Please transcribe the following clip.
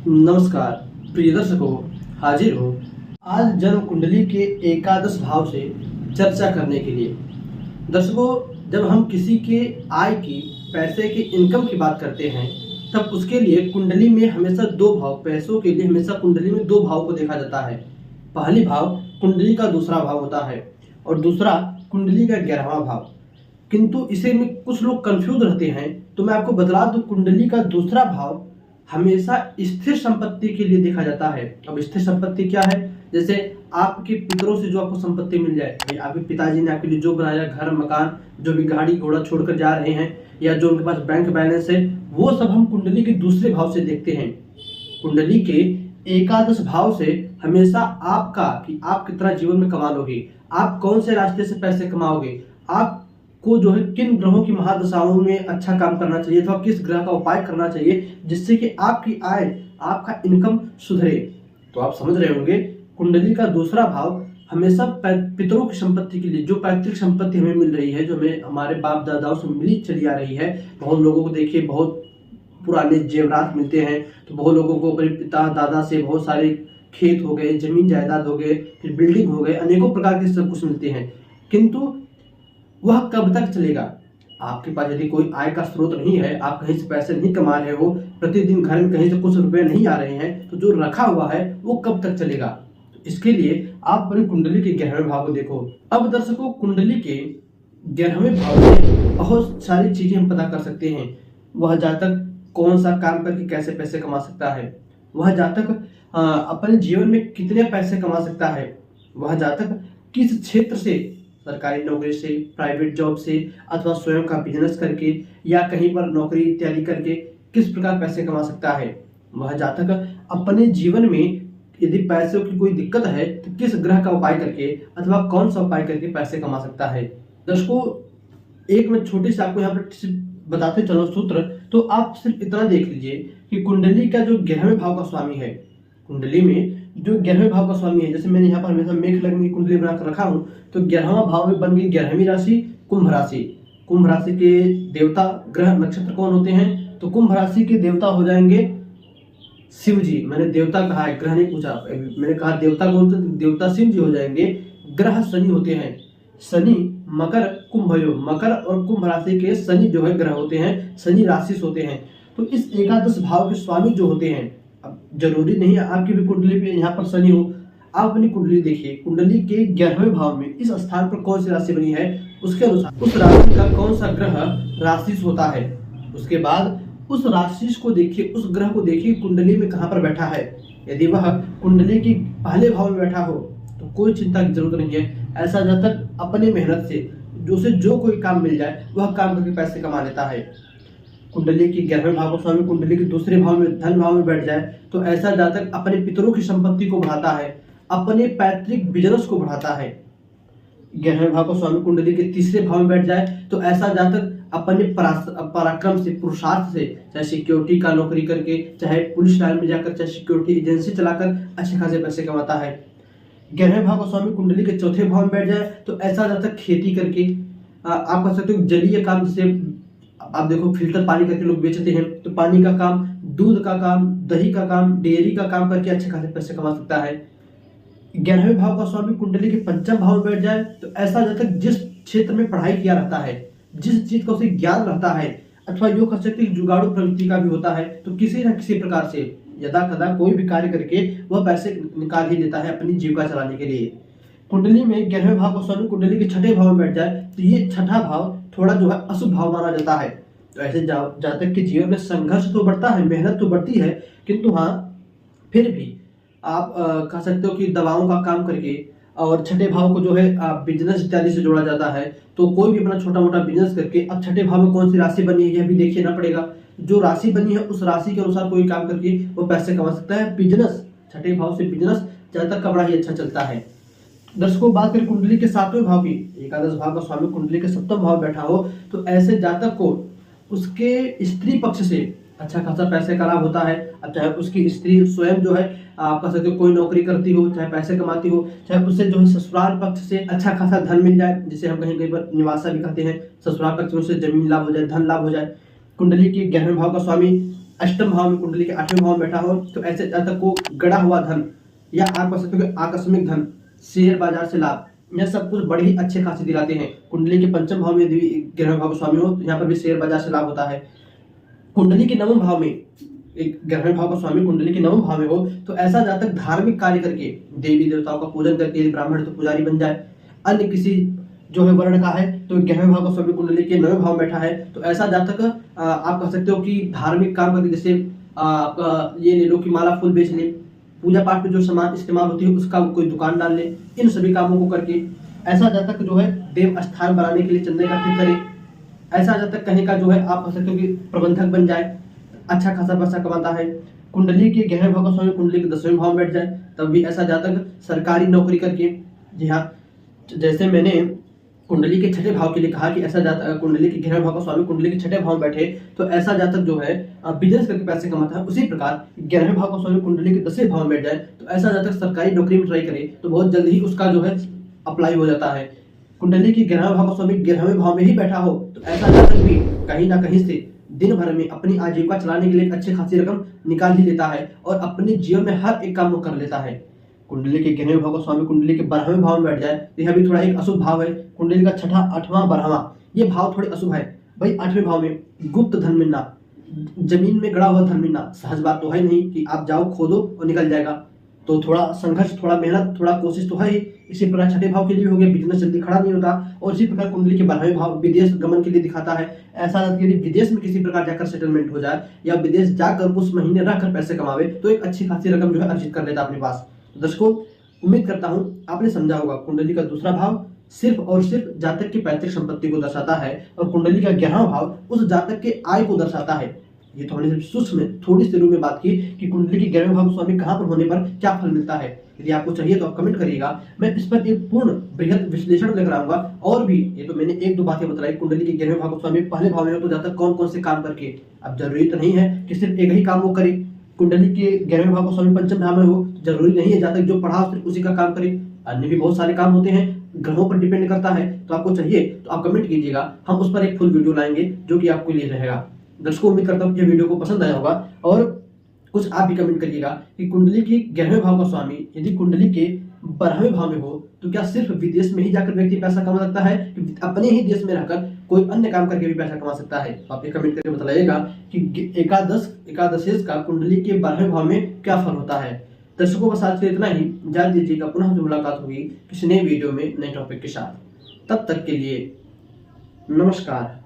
नमस्कार प्रिय दर्शकों, हाजिर हो आज जन्म कुंडली के एकादश भाव से चर्चा करने के लिए। दर्शकों, जब हम किसी के आय की, पैसे की, इनकम की बात करते हैं तब उसके लिए कुंडली में हमेशा दो भाव, पैसों के लिए हमेशा कुंडली में दो भाव को देखा जाता है। पहली भाव कुंडली का दूसरा भाव होता है और दूसरा कुंडली का 11वां भाव। किंतु इसे में कुछ लोग कंफ्यूज रहते हैं, तो मैं आपको बतला दूं, कुंडली का दूसरा भाव हमेशा स्थिर संपत्ति के लिए देखा जाता है। अब स्थिर संपत्ति क्या है? जैसे आपके पितरों से जो आपको संपत्ति मिल जाए, भाई आपके पिताजी ने आपके लिए जो बनाया, घर मकान, जो भी गाड़ी घोड़ा छोड़कर जा रहे हैं, या जो उनके पास बैंक बैलेंस है, वो सब हम कुंडली के दूसरे भाव से देखते हैं। कुंडली के एकादश भाव से हमेशा आपका, कि आप कितना जीवन में कमा लोगे, आप कौन से रास्ते से पैसे कमाओगे, आप को जो है किन ग्रहों की महादशाओं में अच्छा काम करना चाहिए अथवा किस ग्रह का उपाय करना चाहिए जिससे कि आपकी आय, आपका इनकम सुधरे। तो आप समझ रहे होंगे, कुंडली का दूसरा भाव हमेशा पितरों की संपत्ति के लिए, जो पैतृक संपत्ति हमें मिल रही है, जो हमें हमारे बाप दादाओं से मिली चली आ रही है। बहुत लोगों को देखिए, बहुत पुराने जेवरात मिलते हैं, तो बहुत लोगों को अपने पिता दादा से बहुत सारे खेत हो गए, जमीन जायदाद हो गए, फिर बिल्डिंग हो गए, अनेकों प्रकार के सब कुछ मिलते हैं। किंतु वह कब तक चलेगा? आपके पास यदि कोई आय का स्रोत नहीं है, आप कहीं से पैसे नहीं कमा रहे हो, प्रतिदिन घर में कहीं से कुछ रुपए नहीं आ रहे हैं, तो जो रखा हुआ है वो कब तक चलेगा? तो इसके लिए आप अपनी कुंडली के 11वें भाव को देखो। अब दर्शकों, कुंडली के 11वें भाव में बहुत सारी चीजें हम पता कर सकते हैं। वह जातक कौन सा काम करके कैसे पैसे कमा सकता है, वह जातक अपने जीवन में कितने पैसे कमा सकता है, वह जातक किस क्षेत्र से, सरकारी नौकरी से, प्राइवेट जॉब से, अथवा स्वयं का बिजनेस करके या कहीं पर नौकरी इत्यादि करके किस प्रकार पैसे कमा सकता है, वह जातक अपने जीवन में यदि पैसों की कोई दिक्कत है तो किस ग्रह का उपाय करके अथवा कौन सा उपाय करके पैसे कमा सकता है। दर्शकों, एक मैं छोटी सी आपको यहाँ पर बताते चलो सूत्र, तो आप सिर्फ इतना देख लीजिए कि कुंडली का जो 11वें भाव का स्वामी है, कुंडली में जो 11वें भाव का स्वामी है, जैसे मैंने यहाँ पर हमेशा मेष लग्न की कुंडली बनाकर रखा हूं, तो 11वां भाव में बन गई 11वीं राशि कुंभ राशि। कुंभ राशि के देवता ग्रह नक्षत्र कौन होते हैं? तो कुंभ राशि के देवता हो जाएंगे शिव जी। मैंने देवता कहा है, ग्रह नहीं पूछा, मैंने कहा देवता को, तो देवता शिव जी हो जाएंगे। ग्रह शनि होते हैं, शनि मकर कुंभ योग, मकर और कुंभ राशि के शनि जो है ग्रह होते हैं, शनि राशि होते हैं। तो इस एकादश भाव के स्वामी जो होते हैं, अब जरूरी नहीं है आपकी भी कुंडली पे यहाँ पर शनि हो, आप अपनी कुंडली देखिए, कुंडली के 11वें भाव में इस स्थान पर कौन सी राशि बनी है, उसके अनुसार उस राशि का कौन सा ग्रह राशि होता है। उसके बाद उस राशि को देखिए, उस ग्रह को देखिए कुंडली में कहाँ पर बैठा है। यदि वह कुंडली की पहले भाव में बैठा हो तो कोई चिंता की जरूरत नहीं है। ऐसा जातक अपनी मेहनत से जो कोई काम मिल जाए वह काम करके पैसे कमा लेता है। कुंडली के 11वें भाव का स्वामी कुंडली के दूसरे भाव में, धन भाव में बैठ जाए, तो ऐसा जातक अपने पितरों की संपत्ति को बढ़ाता है, अपने पैतृक बिजनेस को बढ़ाता है। 11वें भाव का स्वामी कुंडली के तीसरे भाव में बैठ जाए, तो ऐसा जातक अपने पराक्रम से, पुरुषार्थ से, चाहे सिक्योरिटी का नौकरी करके, चाहे पुलिस लाइन में जाकर, चाहे सिक्योरिटी एजेंसी चलाकर अच्छे खासे पैसे कमाता है। 11वें भाव का स्वामी कुंडली के चौथे भाव में बैठ जाए, तो ऐसा जातक खेती करके, आप कह सकते हो जलीय काम, जैसे आप देखो फिल्टर पानी करके लोग बेचते हैं, तो पानी का काम, दूध का काम, दही का काम, डेयरी का काम करके अच्छे खासे पैसे कमा सकता है। 11वें भाव का स्वामी कुंडली के पंचम भाव में बैठ जाए, तो ऐसा जातक जिस क्षेत्र में पढ़ाई किया रहता है, जिस चीज का उसे ज्ञान रहता है, अथवा यो कह सकते हैं जुगाड़ू प्रवृत्ति का भी होता है, तो किसी न किसी प्रकार से यदा कदा कोई भी कार्य करके वह पैसे निकाल ही लेता है अपनी जीविका चलाने के लिए। कुंडली में 11वें भाव का स्वामी कुंडली के छठे भाव में बैठ जाए, तो ये छठा भाव थोड़ा जो है अशुभ भाव माना जाता है। तो ऐसे जातक के जीवन में संघर्ष तो बढ़ता है, मेहनत तो बढ़ती है, किंतु हाँ फिर भी आप कह सकते हो कि दवाओं का काम करके, और छठे भाव को जो है बिजनेस इत्यादि से जोड़ा जाता है, तो कोई भी अपना छोटा मोटा बिजनेस करके, अब छठे भाव में कौन सी राशि बनी है यह भी देखिए ना पड़ेगा, जो राशि बनी है उस राशि के अनुसार कोई काम करके वो पैसे कमा सकता है। बिजनेस, छठे भाव से बिजनेस जातक का बड़ा ही अच्छा चलता है। दर्शकों, बात करें कुंडली के 7वें भाव की, एकादश भाव का स्वामी कुंडली के 7वां भाव बैठा हो, तो ऐसे जातक को उसके स्त्री पक्ष से अच्छा खासा पैसे का लाभ होता है। अब चाहे उसकी स्त्री स्वयं जो है, आप कह सकते हो कोई नौकरी करती हो, चाहे पैसे कमाती हो, चाहे उससे जो है ससुराल पक्ष से अच्छा खासा धन मिल जाए, जिसे हम कहीं कहीं पर निवासा भी कहते हैं, ससुराल पक्ष से जमीन लाभ हो जाए, धन लाभ हो जाए। कुंडली के 11वें भाव का स्वामी अष्टम भाव में कुंडली के 8वें भाव में बैठा हो तो ऐसे जातक को गड़ा हुआ धन या आप कह सकते हो कि आकस्मिक धन, शेयर बाजार से लाभ, यह सब कुछ बड़े ही अच्छे खासे दिलाते हैं। कुंडली के पंचम भाव में यदि 11वें भाव का स्वामी हो तो यहाँ पर भी शेयर बाजार से लाभ होता है। कुंडली के नवम भाव में एक 11वें भाव का स्वामी कुंडली के नवम भाव में हो तो ऐसा जातक धार्मिक कार्य करके, देवी देवताओं का पूजन करके, यदि ब्राह्मण तो पुजारी बन जाए, अन्य किसी जो है वर्ण का है तो 11वें भाव का स्वामी कुंडली के 9वें भाव में बैठा है तो ऐसा जातक आप कह सकते हो कि धार्मिक काम करके, जैसे आपका ये ले लो कि माला फूल बेच ले, पूजा पाठ में जो सामान इस्तेमाल होती है उसका कोई दुकान डाल ले, इन सभी कामों को करके ऐसा जातक जो है देव स्थान बनाने के लिए चंदे इकट्ठे करे। ऐसा जातक कहीं का जो है आप कह सकते हो कि प्रबंधक बन जाए, अच्छा खासा पैसा कमाता है। कुंडली के 11वें भाव का स्वामी कुंडली के 10वें भाव में बैठ जाए तब भी ऐसा जातक सरकारी नौकरी करके, जी हाँ, जैसे मैंने कुंडली के 6ठे भाव के लिए कहा कि ऐसा जातक कुंडली के 11वें भाव का स्वामी कुंडली के 6ठे भाव में बैठे तो ऐसा जातक जो है बिजनेस करके पैसे कमाता है। उसी प्रकार 11वें भाव का स्वामी कुंडली के 10वें भाव में बैठ जाए तो ऐसा जातक सरकारी नौकरी में ट्राई करे तो बहुत जल्द ही उसका जो है अप्लाई हो जाता है। कुंडली के 11वें भाव का स्वामी 11वें भाव में ही बैठा हो तो ऐसा जातक भी कहीं ना कहीं से दिन भर में अपनी आजीविका चलाने के लिए अच्छी खासी रकम निकाल ही लेता है और अपने जीवन में हर एक काम को कर लेता है। कुंडली के 11वें भाव का स्वामी कुंडली के 12वें भाव में बैठ जाए तो यह भी थोड़ा एक अशुभ भाव है। कुंडली का 6ठा, 8वां, 12वां ये भाव थोड़े अशुभ है भाई। 8वें भाव में गुप्त धन मिलना, जमीन में गड़ा हुआ धन मिलना, सहज बात तो है नहीं कि आप जाओ खोदो और निकल जाएगा, तो थोड़ा संघर्ष, थोड़ा मेहनत, थोड़ा कोशिश तो है ही। इसी प्रकार 6ठे भाव के लिए हो गया, बिजनेस जल्दी खड़ा नहीं होता। और इसी प्रकार कुंडली के 12वें भाव विदेश गमन के लिए दिखाता है। ऐसा यदि विदेश में किसी प्रकार जाकर सेटलमेंट हो जाए या विदेश जाकर उस महीने रहकर पैसे कमावे तो एक अच्छी खासी रकम जो है अर्जित कर लेता अपने पास। तो दर्शकों, उम्मीद करता हूं आपने समझा होगा। कुंडली का दूसरा भाव सिर्फ और सिर्फ जातक की पैतृक संपत्ति को दर्शाता है और कुंडली का 11वां भाव उस जातक के आय को दर्शाता है। ये तो हमने सिर्फ सूक्ष्म थोड़ी सी रूप में बात की कि कुंडली के 11वें भाव स्वामी कहां पर होने पर क्या फल मिलता है। यदि आपको चाहिए तो आप कमेंट करिएगा, मैं इस पर एक पूर्ण बृहद विश्लेषण लेकर आऊंगा। और भी ये तो मैंने एक दो बातें बताई। कुंडली के 11वें भाव स्वामी पहले भाव में हो तो जातक कौन कौन से काम करके, अब जरूरी तो नहीं है कि सिर्फ एक ही काम वो करे। कुंडली के 11वें भाव स्वामी पंचम भाव में हो तो जरूरी नहीं है जातक जो पढ़ा सिर्फ उसी का काम करे, अन्य भी बहुत सारे काम होते हैं, ग्रहों पर डिपेंड करता है। तो आपको चाहिए तो आप कमेंट कीजिएगा, हम उस पर एक फुल वीडियो लाएंगे जो कि आपके लिए रहेगा। दर्शकों, उम्मीद करता हूँ कि वीडियो को पसंद आया होगा और कुछ आप भी कमेंट करिएगा कि कुंडली के 11वें भाव का स्वामी यदि कुंडली के 12वें भाव में हो तो क्या सिर्फ विदेश में ही जाकर व्यक्ति पैसा कमा सकता है कि अपने ही देश में रहकर कोई अन्य काम करके भी पैसा कमा सकता है। तो आप ये कमेंट करके बताइएगा कि एकादशेश का कुंडली के 12वें भाव में क्या फल होता है। दर्शकों, बस आज के इतना ही। जान दीजिएगा, पुनः मुलाकात होगी किसी नए वीडियो में नए टॉपिक के साथ। तब तक के लिए नमस्कार।